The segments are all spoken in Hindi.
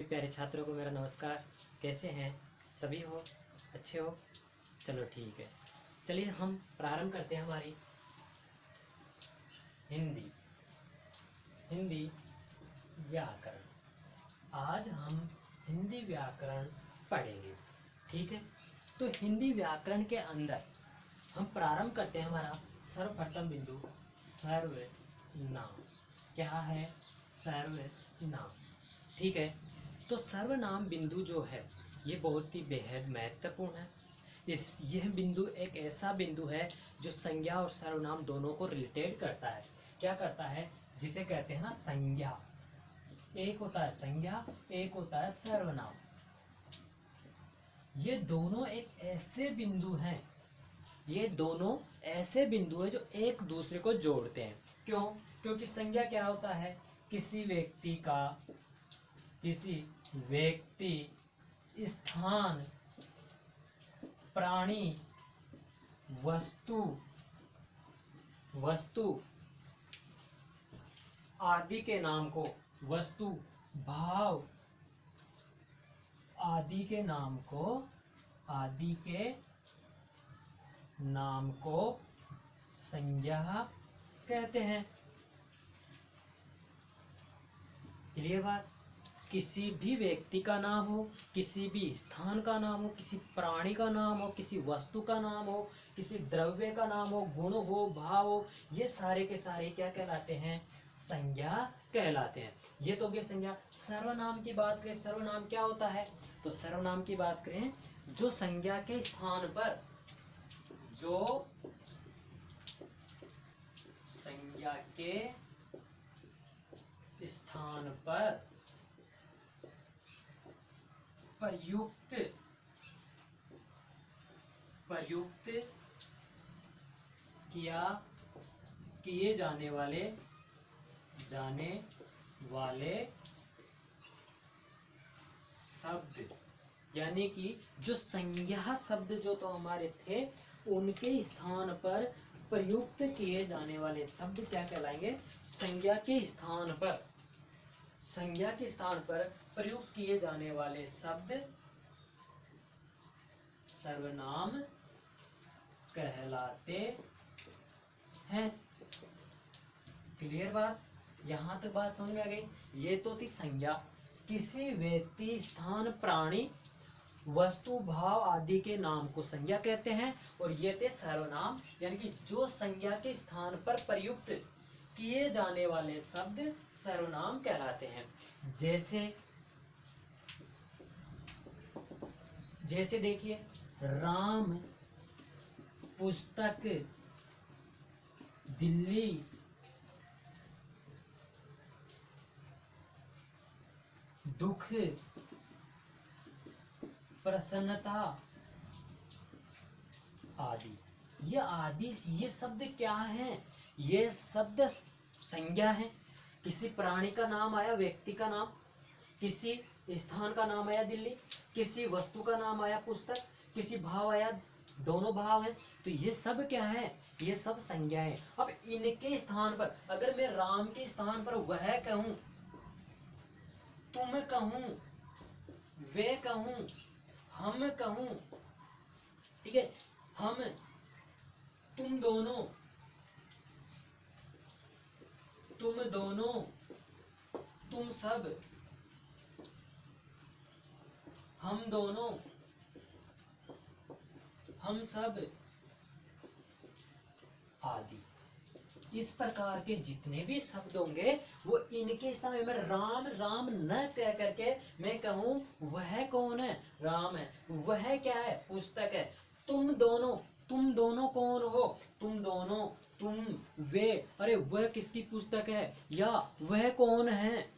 प्यारे छात्रों को मेरा नमस्कार। कैसे हैं सभी? हो अच्छे हो? चलो ठीक है, चलिए हम प्रारंभ करते हैं हमारी हिंदी व्याकरण। आज हम हिंदी व्याकरण पढ़ेंगे, ठीक है। तो हिंदी व्याकरण के अंदर हम प्रारंभ करते हैं हमारा सर्वप्रथम बिंदु सर्वनाम। क्या है? सर्वनाम, ठीक है। तो सर्वनाम बिंदु जो है ये बहुत ही बेहद महत्वपूर्ण है। यह बिंदु एक ऐसा बिंदु है जो संज्ञा और सर्वनाम दोनों को रिलेटेड करता है। क्या करता है? जिसे कहते हैं ना संज्ञा। एक होता है संज्ञा, एक होता है सर्वनाम। ये दोनों एक ऐसे बिंदु हैं, ये दोनों ऐसे बिंदु हैं जो एक दूसरे को जोड़ते हैं। क्यों? क्योंकि संज्ञा क्या होता है? किसी व्यक्ति, स्थान, प्राणी, वस्तु आदि के नाम को, वस्तु, भाव आदि के नाम को संज्ञा कहते हैं। क्लियर बात? किसी भी व्यक्ति का नाम हो, किसी भी स्थान का नाम हो, किसी प्राणी का नाम हो, किसी वस्तु का नाम हो, किसी द्रव्य का नाम हो, गुण हो, भाव हो, ये सारे के सारे क्या कहलाते हैं? संज्ञा कहलाते हैं। ये तो गया संज्ञा। सर्वनाम की बात करें, सर्वनाम क्या होता है? तो सर्वनाम की बात करें जो संज्ञा के स्थान पर, जो संज्ञा के स्थान पर प्रयुक्त किए जाने वाले शब्द, यानी कि जो संज्ञा शब्द जो तो हमारे थे उनके स्थान पर प्रयुक्त किए जाने वाले शब्द क्या कहलाएंगे? संज्ञा के स्थान पर प्रयुक्त किए जाने वाले शब्द सर्वनाम कहलाते हैं। क्लियर बात? यहां तक बात समझ में आ गई? ये तो थी संज्ञा। किसी व्यक्ति, स्थान, प्राणी, वस्तु, भाव आदि के नाम को संज्ञा कहते हैं। और ये थे सर्वनाम, यानी कि जो संज्ञा के स्थान पर प्रयुक्त किए जाने वाले शब्द सर्वनाम कहलाते हैं। जैसे देखिए, राम पुस्तक, दिल्ली, दुख, प्रसन्नता आदि। ये शब्द क्या हैं? ये शब्द संज्ञा है। किसी प्राणी का नाम आया, व्यक्ति का नाम, किसी स्थान का नाम आया दिल्ली, किसी वस्तु का नाम आया पुस्तक, किसी भाव आया, दोनों भाव हैं, तो ये सब क्या है? ये सब संज्ञा है। अब इनके स्थान पर अगर मैं राम के स्थान पर वह कहूं, तुम कहूं, वे कहूं, हम कहूं, ठीक है, हम, तुम दोनों, तुम सब, हम दोनों, हम सब आदि। इस प्रकार के जितने भी शब्द होंगे वो इनके स्थान में राम राम न कह करके मैं कहूं वह कौन है? राम है। वह क्या है? पुस्तक है। तुम दोनों कौन हो? तुम वे, अरे वह किसकी पुस्तक है? या वह कौन है?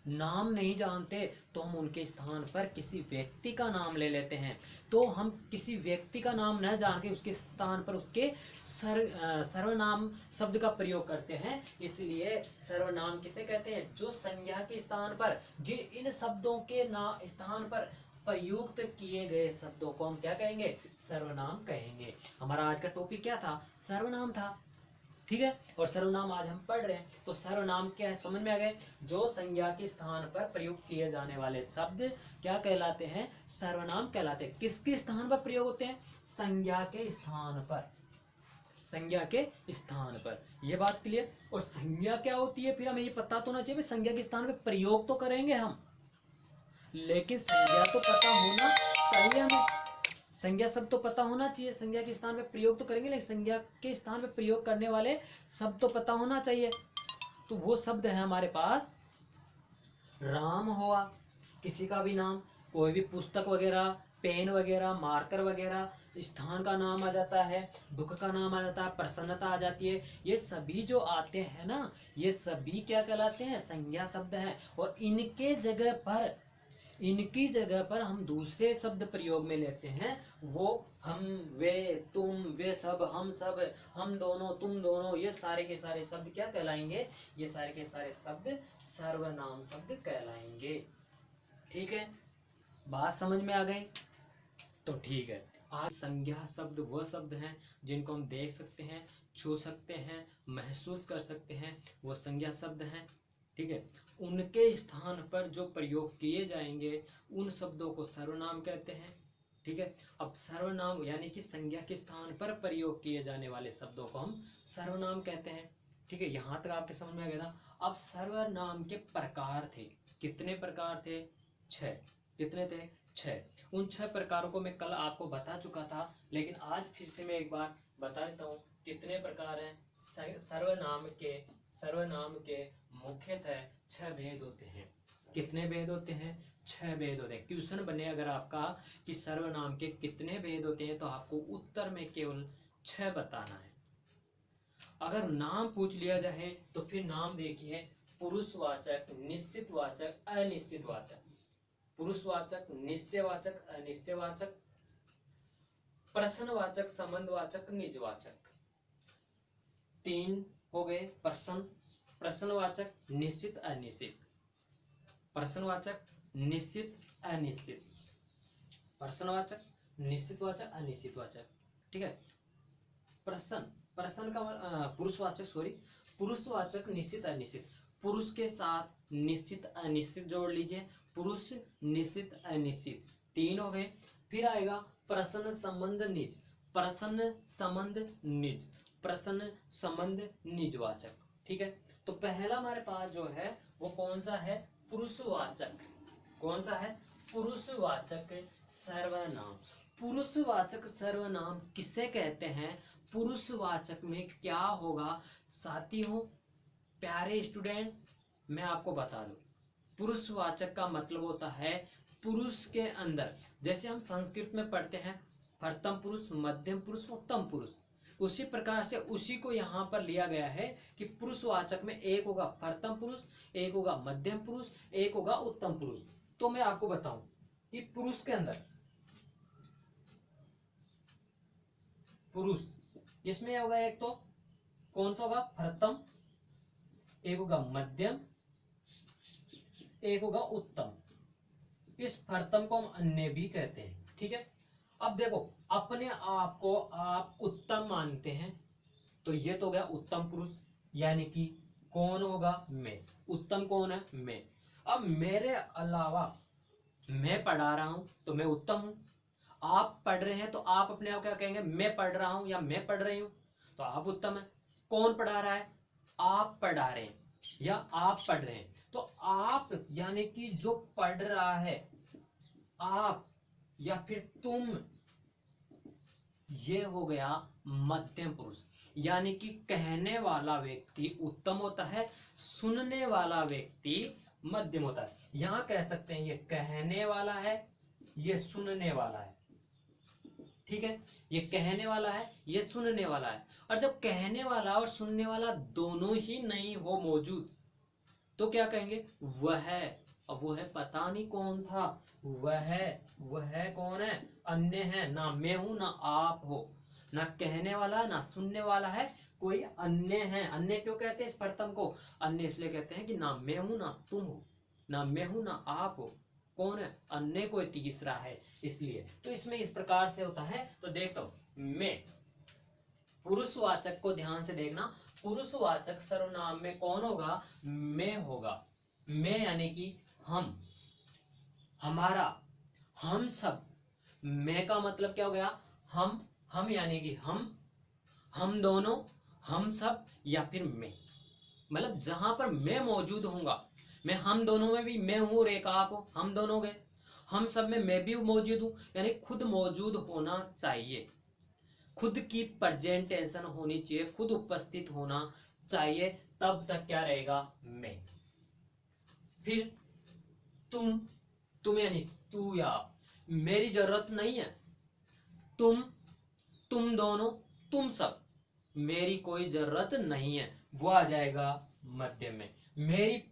नाम नहीं जानते तो हम उनके स्थान पर किसी व्यक्ति का नाम ले लेते हैं। तो हम किसी व्यक्ति का नाम न जान के उसके स्थान पर उसके सर्वनाम शब्द का प्रयोग करते हैं। इसलिए सर्वनाम किसे कहते हैं? जो संज्ञा के स्थान पर, इन शब्दों के स्थान पर प्रयुक्त किए गए शब्दों को हम क्या कहेंगे? सर्वनाम कहेंगे। हमारा आज का टॉपिक क्या था? सर्वनाम था, ठीक है। और सर्वनाम आज हम पढ़ रहे हैं, तो सर्वनाम क्या है समझ में आ गए? जो संज्ञा के स्थान पर प्रयोग किए जाने वाले शब्द क्या कहलाते हैं? सर्वनाम कहलाते हैं। किसके स्थान पर प्रयोग होते हैं? संज्ञा के स्थान पर, संज्ञा के स्थान पर। यह बात क्लियर? और संज्ञा क्या होती है फिर हमें ये पता तो होना चाहिए। संज्ञा के स्थान पर प्रयोग तो करेंगे हम, लेकिन संज्ञा तो पता होना चाहिए हमें। संज्ञा शब्द तो पता होना चाहिए। संज्ञा के स्थान पे प्रयोग तो करेंगे, लेकिन संज्ञा के स्थान पे प्रयोग करने वाले शब्द तो पता होना चाहिए। तो वो शब्द है हमारे पास राम हुआ, किसी का भी नाम, कोई भी पुस्तक वगैरह, पेन वगैरह, मार्कर वगैरह, स्थान का नाम आ जाता है, दुख का नाम आ जाता है, प्रसन्नता आ जाती है। ये सभी जो आते हैं ना, ये सभी क्या कहलाते हैं? संज्ञा शब्द हैं। और इनकी जगह पर हम दूसरे शब्द प्रयोग में लेते हैं। वो हम, वे, तुम, वे सब, हम सब, हम दोनों, तुम दोनों, ये सारे के सारे शब्द क्या कहलाएंगे? ये सारे के सारे शब्द सर्वनाम शब्द कहलाएंगे। ठीक है, बात समझ में आ गई? तो ठीक है। आज संज्ञा शब्द वह शब्द हैं जिनको हम देख सकते हैं, छू सकते हैं, महसूस कर सकते हैं, वो संज्ञा शब्द हैं। ठीक है, उनके स्थान पर जो प्रयोग किए जाएंगे उन शब्दों को सर्वनाम कहते हैं। ठीक है, अब सर्वनाम यानी कि संज्ञा के स्थान पर प्रयोग किए जाने वाले शब्दों को हम सर्वनाम कहते हैं। ठीक है, यहाँ तक आपके समझ में आ गया ना? अब सर्वनाम के प्रकार थे, कितने प्रकार थे? 6। कितने थे? 6। उन 6 प्रकारों को मैं कल आपको बता चुका था, लेकिन आज फिर से मैं एक बार बता देता हूँ कितने प्रकार हैं। सर्वनाम के मुख्यतः 6 भेद होते हैं। कितने भेद होते हैं? 6 भेद होते हैं। क्वेश्चन बने अगर आपका कि सर्वनाम के कितने भेद होते हैं, तो आपको उत्तर में केवल 6 बताना है। अगर नाम पूछ लिया जाए तो फिर नाम देखिए, पुरुषवाचक, निश्चितवाचक, अनिश्चितवाचक, पुरुषवाचक, निश्चयवाचक, अनिश्चयवाचक, प्रश्नवाचक, संबंधवाचक, निजवाचक। 3 हो गए प्रश्न, प्रश्नवाचक, निश्चित, अनिश्चित, प्रश्नवाचक, निश्चित, अनिश्चित, प्रश्नवाचक, निश्चितवाचक, अनिश्चितवाचक। ठीक है, प्रश्न का पुरुषवाचक, पुरुषवाचक, निश्चित, अनिश्चित, पुरुष के साथ निश्चित अनिश्चित जोड़ लीजिए, पुरुष, निश्चित, अनिश्चित, 3 हो गए। फिर आएगा प्रश्न संबंध निज, प्रश्न संबंध निज, प्रश्न संबंध निजवाचक। ठीक है, तो पहला हमारे पास जो है वो कौन सा है? पुरुषवाचक। कौन सा है? पुरुषवाचक सर्वनाम। पुरुषवाचक सर्वनाम किसे कहते हैं? पुरुषवाचक में क्या होगा साथियों, प्यारे स्टूडेंट्स, मैं आपको बता दूं। पुरुषवाचक का मतलब होता है पुरुष के अंदर, जैसे हम संस्कृत में पढ़ते हैं प्रथम पुरुष, मध्यम पुरुष, उत्तम पुरुष, उसी प्रकार से उसी को यहाँ पर लिया गया है कि पुरुषवाचक में एक होगा प्रथम पुरुष, एक होगा मध्यम पुरुष, एक होगा उत्तम पुरुष। तो मैं आपको बताऊं कि पुरुष के अंदर, पुरुष इसमें होगा एक तो कौन सा होगा? प्रथम, एक होगा मध्यम, एक होगा उत्तम। इस प्रथम को हम अन्य भी कहते हैं। ठीक है, अब देखो, अपने आप को आप उत्तम मानते हैं, तो ये तो हो गया उत्तम पुरुष, यानी कि कौन होगा? मैं। उत्तम कौन है? मैं। अब मेरे अलावा मैं पढ़ा रहा हूं तो मैं उत्तम हूं। आप पढ़ रहे हैं तो आप अपने आप क्या कहेंगे? मैं पढ़ रहा हूं या मैं पढ़ रही हूं, तो आप उत्तम है। कौन पढ़ा रहा है? आप पढ़ा रहे हैं या आप पढ़ रहे हैं, तो आप यानी कि जो पढ़ रहा है, आप या फिर तुम, ये हो गया मध्यम पुरुष। यानी कि कहने वाला व्यक्ति उत्तम होता है, सुनने वाला व्यक्ति मध्यम होता है। यहां कह सकते हैं ये कहने वाला है, ये सुनने वाला है। ठीक है, ये कहने वाला है, ये सुनने वाला है। और जब कहने वाला और सुनने वाला दोनों ही नहीं हो मौजूद, तो क्या कहेंगे? वह। अब वो है पता नहीं कौन था, वह कौन है? अन्य है। ना मैं हूं ना आप हो, ना कहने वाला ना सुनने वाला है, कोई अन्य है। अन्य क्यों कहते हैं इस प्रथम को? अन्य इसलिए कहते हैं कि ना मैं हूं ना तुम हो, ना मैं हूं ना आप हो, कौन है? अन्य कोई तीसरा है, इसलिए। तो इसमें इस प्रकार से होता है। तो देखो, मैं, पुरुषवाचक को ध्यान से देखना। पुरुषवाचक सर्वनाम में कौन होगा? मैं होगा। मैं यानी कि हम, हमारा, हम सब। मैं का मतलब क्या हो गया? हम यानी कि हम दोनों, हम सब, या फिर मैं। मतलब जहां पर मैं मौजूद होऊंगा, मैं हम दोनों में भी मैं हूं और एक आप हो, हम दोनों गए। हम सब में मैं भी मौजूद हूं, यानी खुद मौजूद होना चाहिए, खुद की प्रेजेंटेशन होनी चाहिए, खुद उपस्थित होना चाहिए, तब तक क्या रहेगा? मैं। फिर तुम यानी तू या आप, मेरी जरूरत नहीं है। तुम दोनों, तुम सब, मेरी कोई जरूरत नहीं है, वो आ जाएगा मध्य में। मेरी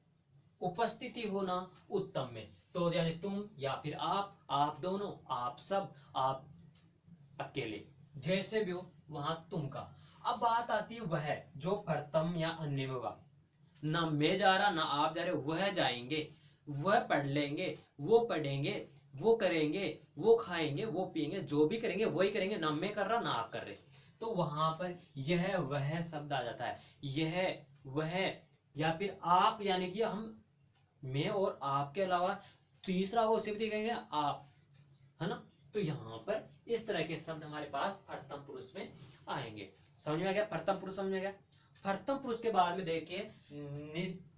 उपस्थिति होना उत्तम में, तो यानी तुम या फिर आप दोनों, आप सब, आप अकेले, जैसे भी हो वहां तुम का। अब बात आती है वह, जो प्रथम या अन्य में होगा। ना मैं जा रहा ना आप जा रहे, वह जाएंगे, वह पढ़ लेंगे, वो पढ़ेंगे, वो करेंगे, वो खाएंगे, वो पिएंगे, जो भी करेंगे वही करेंगे, ना मैं कर रहा ना आप कर रहे। तो वहां पर यह वह शब्द आ जाता है। यह वह, या फिर आप, यानी कि हम, मैं और आपके अलावा तीसरा हो, उसे भी कहेंगे आप, है ना। तो यहाँ पर इस तरह के शब्द हमारे पास प्रथम पुरुष में आएंगे। समझ में आ गया? प्रथम पुरुष समझ में आ गया। प्रथम पुरुष के बाद में देखिए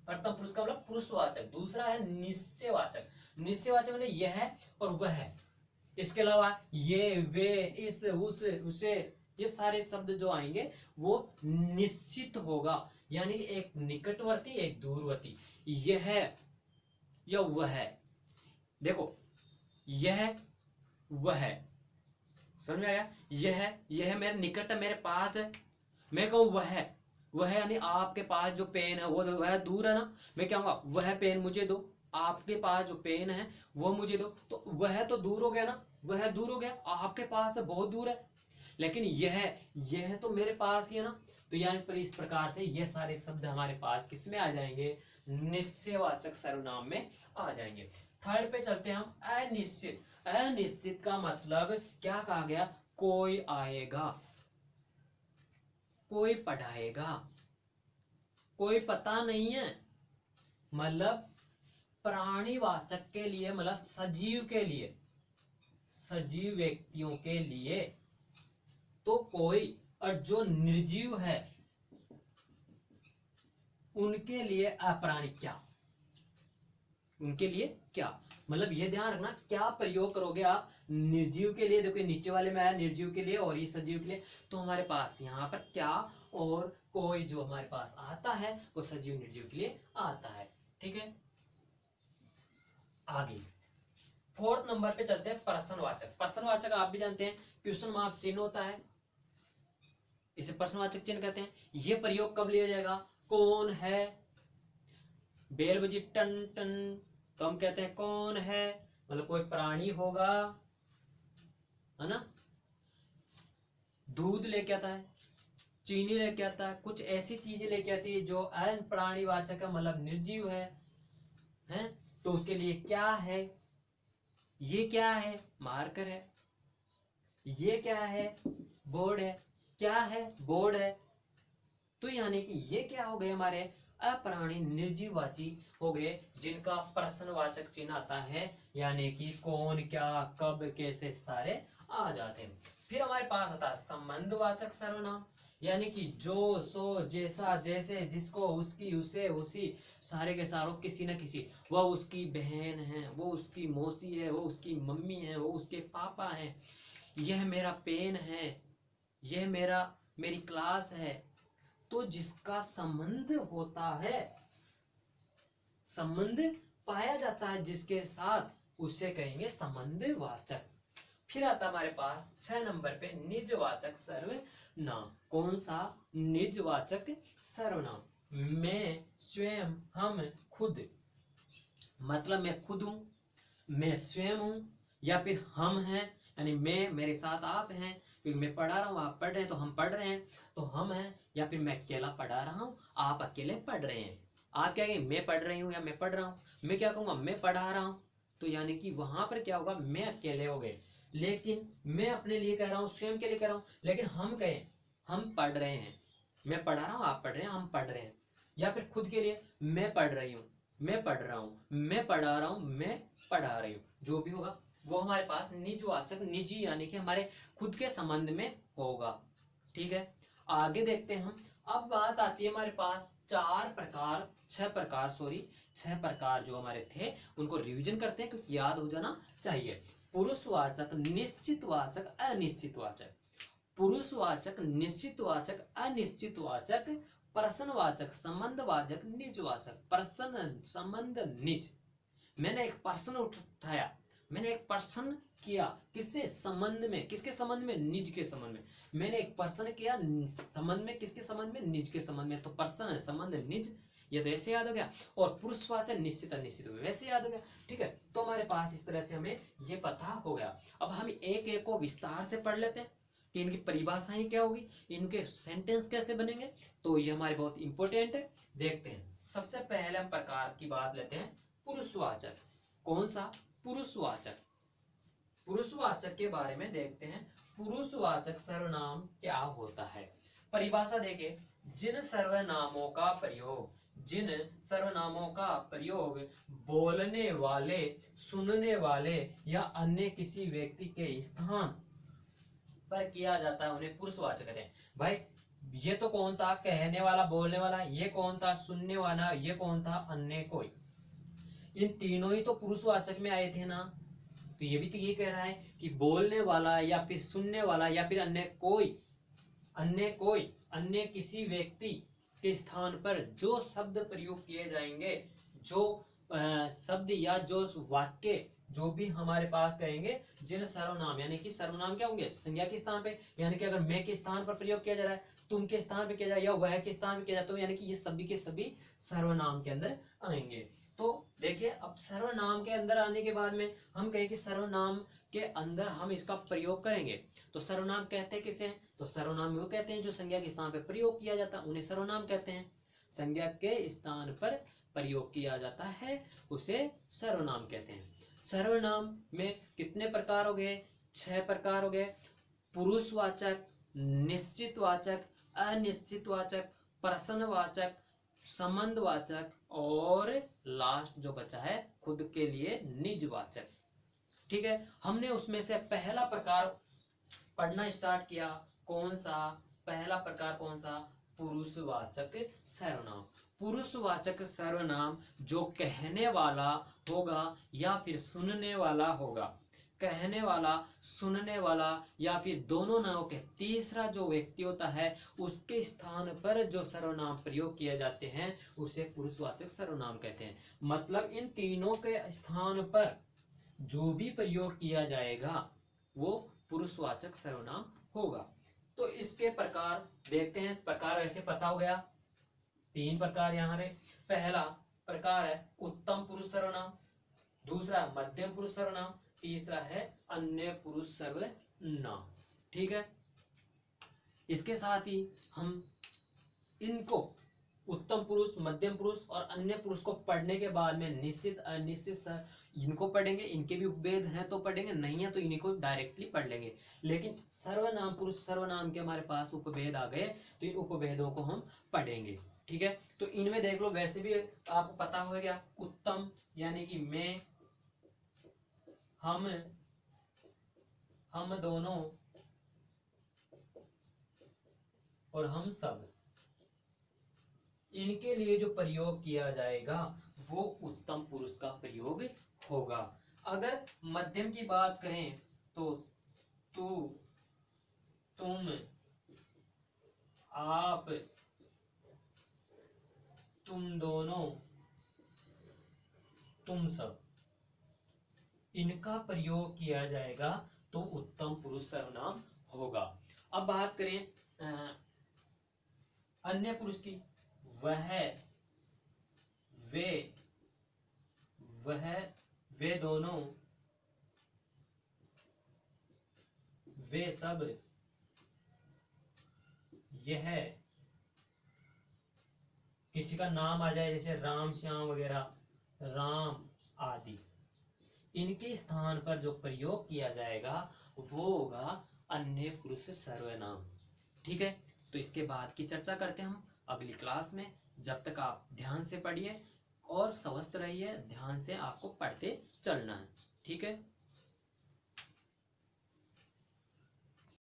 प्रथम पुरुष का मतलब पुरुषवाचक। दूसरा है निश्चयवाचक। निश्चयवाचक मतलब यह और वह, इसके अलावा ये, वे, इस, उस, उसे, ये सारे शब्द जो आएंगे वो निश्चित होगा, यानी कि एक निकटवर्ती एक दूरवर्ती। यह या वह, देखो यह वह, समझ में आया? यह मेरे निकट है, मेरे पास है। मैं कहूँ वह यानी आपके पास जो पेन है वो, वह दूर है ना। मैं कहूँगा वह पेन मुझे दो, आपके पास जो पेन है वो मुझे दो, तो वह तो दूर हो गया ना, वह दूर हो गया, आपके पास है बहुत दूर है। लेकिन यह तो मेरे पास ही है ना। तो यहाँ पर इस प्रकार से ये सारे शब्द हमारे पास किस में आ जाएंगे? निश्चयवाचक सर्वनाम में आ जाएंगे। थर्ड पे चलते हैं हम, अनिश्चित। अनिश्चित का मतलब क्या कहा गया? कोई आएगा, कोई पढ़ाएगा, कोई पता नहीं है। मतलब प्राणीवाचक के लिए, मतलब सजीव के लिए, सजीव व्यक्तियों के लिए तो कोई, और जो निर्जीव है उनके लिए अप्राणिक क्या, उनके लिए क्या। मतलब ये ध्यान रखना क्या प्रयोग करोगे आप निर्जीव के लिए। देखो नीचे वाले में आया निर्जीव के लिए और ये सजीव के लिए, तो हमारे पास यहाँ पर क्या और कोई जो हमारे पास आता है वो सजीव निर्जीव के लिए आता है। ठीक है, आगे फोर्थ नंबर पे चलते हैं, प्रश्नवाचक। प्रश्नवाचक आप भी जानते हैं, क्वेश्चन मार्क चिन्ह होता है, इसे प्रश्नवाचक चिन्ह कहते हैं। ये प्रयोग कब लिया जाएगा? कौन है, बेल बजी टन टन, तो हम कहते हैं कौन है, मतलब कोई प्राणी होगा, है ना। दूध लेके आता है, चीनी लेके आता है, कुछ ऐसी चीजें लेके आती है जो अन प्राणीवाचक है, मतलब निर्जीव है। तो उसके लिए क्या है? ये क्या है? मार्कर है। ये क्या है? बोर्ड है। क्या है? बोर्ड है। तो यानी कि ये क्या हो गए? हमारे अप्राणी निर्जीववाची हो गए, जिनका प्रश्नवाचक चिन्ह आता है, यानी कि कौन, क्या, कब, कैसे, सारे आ जाते हैं। फिर हमारे पास आता है संबंधवाचक सर्वनाम, यानी कि जो, सो, जैसा, जैसे, जिसको, उसकी, उसे, उसी, सारे के सारों, किसी न किसी। वह उसकी बहन है, वो उसकी मौसी है, वो उसकी मम्मी है, वो उसके पापा है। यह मेरा पेन है, यह मेरी क्लास है। तो जिसका संबंध होता है, संबंध पाया जाता है जिसके साथ, उसे कहेंगे संबंधवाचक। फिर आता हमारे पास 6 नंबर पे निजवाचक सर्वनाम। कौन सा? निजवाचक सर्वनाम। मैं, स्वयं, हम, खुद। मतलब मैं खुद हूं, मैं स्वयं हूं, या फिर हम हैं, यानी मैं, मेरे साथ आप हैं, क्योंकि मैं पढ़ा रहा हूं, आप पढ़ रहे हैं, तो हम पढ़ रहे हैं, तो हम हैं। या फिर मैं अकेला पढ़ा रहा हूं, आप अकेले पढ़ रहे हैं। आप क्या कहेंगे? मैं पढ़ रही हूं या मैं पढ़ रहा हूं। मैं क्या कहूंगा? मैं पढ़ा रहा हूं। तो यानी कि वहां पर क्या होगा? मैं अकेले हो गए। लेकिन मैं अपने लिए कह रहा हूं, स्वयं के लिए कह रहा हूं। लेकिन हम कहें, हम पढ़ रहे हैं, मैं पढ़ा रहा हूँ, आप पढ़ रहे हैं, हम पढ़ रहे हैं। या फिर खुद के लिए, मैं पढ़ रही हूँ, मैं पढ़ रहा हूँ, मैं पढ़ा रहा हूँ, मैं पढ़ा रही हूँ, जो भी होगा वो हमारे पास निजवाचक, निजी यानी कि हमारे खुद के संबंध में होगा। ठीक है, आगे देखते हैं हम। अब बात आती है हमारे पास छह प्रकार जो हमारे थे, उनको रिवीजन करते हैं क्योंकि याद हो जाना चाहिए। पुरुषवाचक, निश्चितवाचक, अनिश्चितवाचक। पुरुषवाचक, निश्चितवाचक, अनिश्चितवाचक, प्रश्नवाचक, संबंधवाचक, निजवाचक। प्रश्न, संबंध, निज। मैंने एक प्रश्न उठाया, मैंने एक प्रश्न किया, किससे संबंध में, किसके संबंध में, निज के संबंध में। मैंने एक प्रश्न किया संबंध में, किसके संबंध में, निज के संबंध में। तो प्रश्न, संबंध, निज, ये तो ऐसे याद हो गया। और पुरुषवाचक, निश्चित, अनिश्चित वैसे याद हो गया। ठीक है, तो हमारे पास इस तरह से हमें ये पता हो गया। अब हम एक एक को विस्तार से पढ़ लेते हैं कि इनकी परिभाषाएं क्या होगी, इनके सेंटेंस कैसे बनेंगे। तो ये हमारे बहुत इंपॉर्टेंट है, देखते हैं। सबसे पहले हम प्रकार की बात लेते हैं, पुरुषवाचक। कौन सा? पुरुषवाचक। पुरुषवाचक के बारे में देखते हैं। पुरुषवाचक सर्वनाम क्या होता है? परिभाषा देखिए, जिन सर्वनामों का प्रयोग, जिन सर्वनामों का प्रयोग बोलने वाले, सुनने वाले या अन्य किसी व्यक्ति के स्थान पर किया जाता है उन्हें पुरुषवाचक कहते हैं। भाई ये तो कौन था? कहने वाला, बोलने वाला। ये कौन था? सुनने वाला। ये कौन था? अन्य कोई। इन तीनों ही तो पुरुषवाचक में आए थे ना। तो ये भी तो ये कह रहा है कि बोलने वाला या फिर सुनने वाला या फिर अन्य कोई, अन्य किसी व्यक्ति के स्थान पर जो शब्द प्रयोग किए जाएंगे, जो शब्द या जो वाक्य जो भी हमारे पास कहेंगे, जिन सर्वनाम, यानी कि सर्वनाम क्या होंगे? संज्ञा के स्थान पे, यानी कि अगर मैं के स्थान पर प्रयोग किया जा रहा है, तुम के स्थान पे किया जाए या वह के स्थान पे किया जाए, तो यानी कि ये सभी के सभी सर्वनाम के अंदर आएंगे। तो देखिए, अब सर्वनाम के अंदर आने के बाद में हम कहें कि सर्वनाम के अंदर हम इसका प्रयोग करेंगे। तो सर्वनाम कहते हैं किसे? तो सर्वनाम वो कहते हैं जो संज्ञा के स्थान पर प्रयोग किया जाता है, उन्हें सर्वनाम कहते हैं। संज्ञा के स्थान पर प्रयोग किया जाता है उसे सर्वनाम कहते हैं। सर्वनाम में कितने प्रकार हो गए? 6 प्रकार हो गए। पुरुषवाचक, निश्चितवाचक, अनिश्चितवाचक, प्रश्नवाचक, संबंधवाचक और लास्ट जो बचा है खुद के लिए निजवाचक। ठीक है, हमने उसमें से पहला प्रकार पढ़ना स्टार्ट किया। कौन सा पहला प्रकार? कौन सा? पुरुषवाचक सर्वनाम। पुरुषवाचक सर्वनाम जो कहने वाला होगा या फिर सुनने वाला होगा, कहने वाला, सुनने वाला या फिर दोनों नामों के तीसरा जो व्यक्ति होता है, उसके स्थान पर जो सर्वनाम प्रयोग किए जाते हैं उसे पुरुषवाचक सर्वनाम कहते हैं। मतलब इन तीनों के स्थान पर जो भी प्रयोग किया जाएगा वो पुरुषवाचक सर्वनाम होगा। तो इसके प्रकार देखते हैं। प्रकार वैसे पता हो गया, 3 प्रकार यहाँ पे। पहला प्रकार है उत्तम पुरुष सर्वनाम, दूसरा मध्यम पुरुष सर्वनाम, तीसरा है अन्य पुरुष सर्वनाम। ठीक है, इसके साथ ही हम इनको उत्तम पुरुष, मध्यम पुरुष और अन्य पुरुष को पढ़ने के बाद में निश्चित, अनिश्चित इनको पढ़ेंगे। इनके भी उपभेद हैं तो पढ़ेंगे, नहीं है तो इन्हीं को डायरेक्टली पढ़ लेंगे। लेकिन सर्वनाम, पुरुष सर्वनाम के हमारे पास उपभेद आ गए तो इन उपभेदों को हम पढ़ेंगे। ठीक है, तो इनमें देख लो, वैसे भी आपको पता हो गया। उत्तम यानी कि मैं, हम दोनों और हम सब, इनके लिए जो प्रयोग किया जाएगा वो उत्तम पुरुष का प्रयोग होगा। अगर मध्यम की बात करें तो तू, तुम, आप, तुम दोनों, तुम सब, इनका प्रयोग किया जाएगा तो उत्तम पुरुष सर्वनाम होगा। अब बात करें अन्य पुरुष की, वह, वे, वह, वे दोनों, वे सब, यह, किसी का नाम आ जाए जैसे राम, श्याम वगैरह, राम आदि, इनके स्थान पर जो प्रयोग किया जाएगा वो होगा अन्य पुरुष सर्वनाम। ठीक है, तो इसके बाद की चर्चा करते हैं हम अगली क्लास में। जब तक आप ध्यान से पढ़िए और स्वस्थ रहिए, ध्यान से आपको पढ़ते चलना है। ठीक है।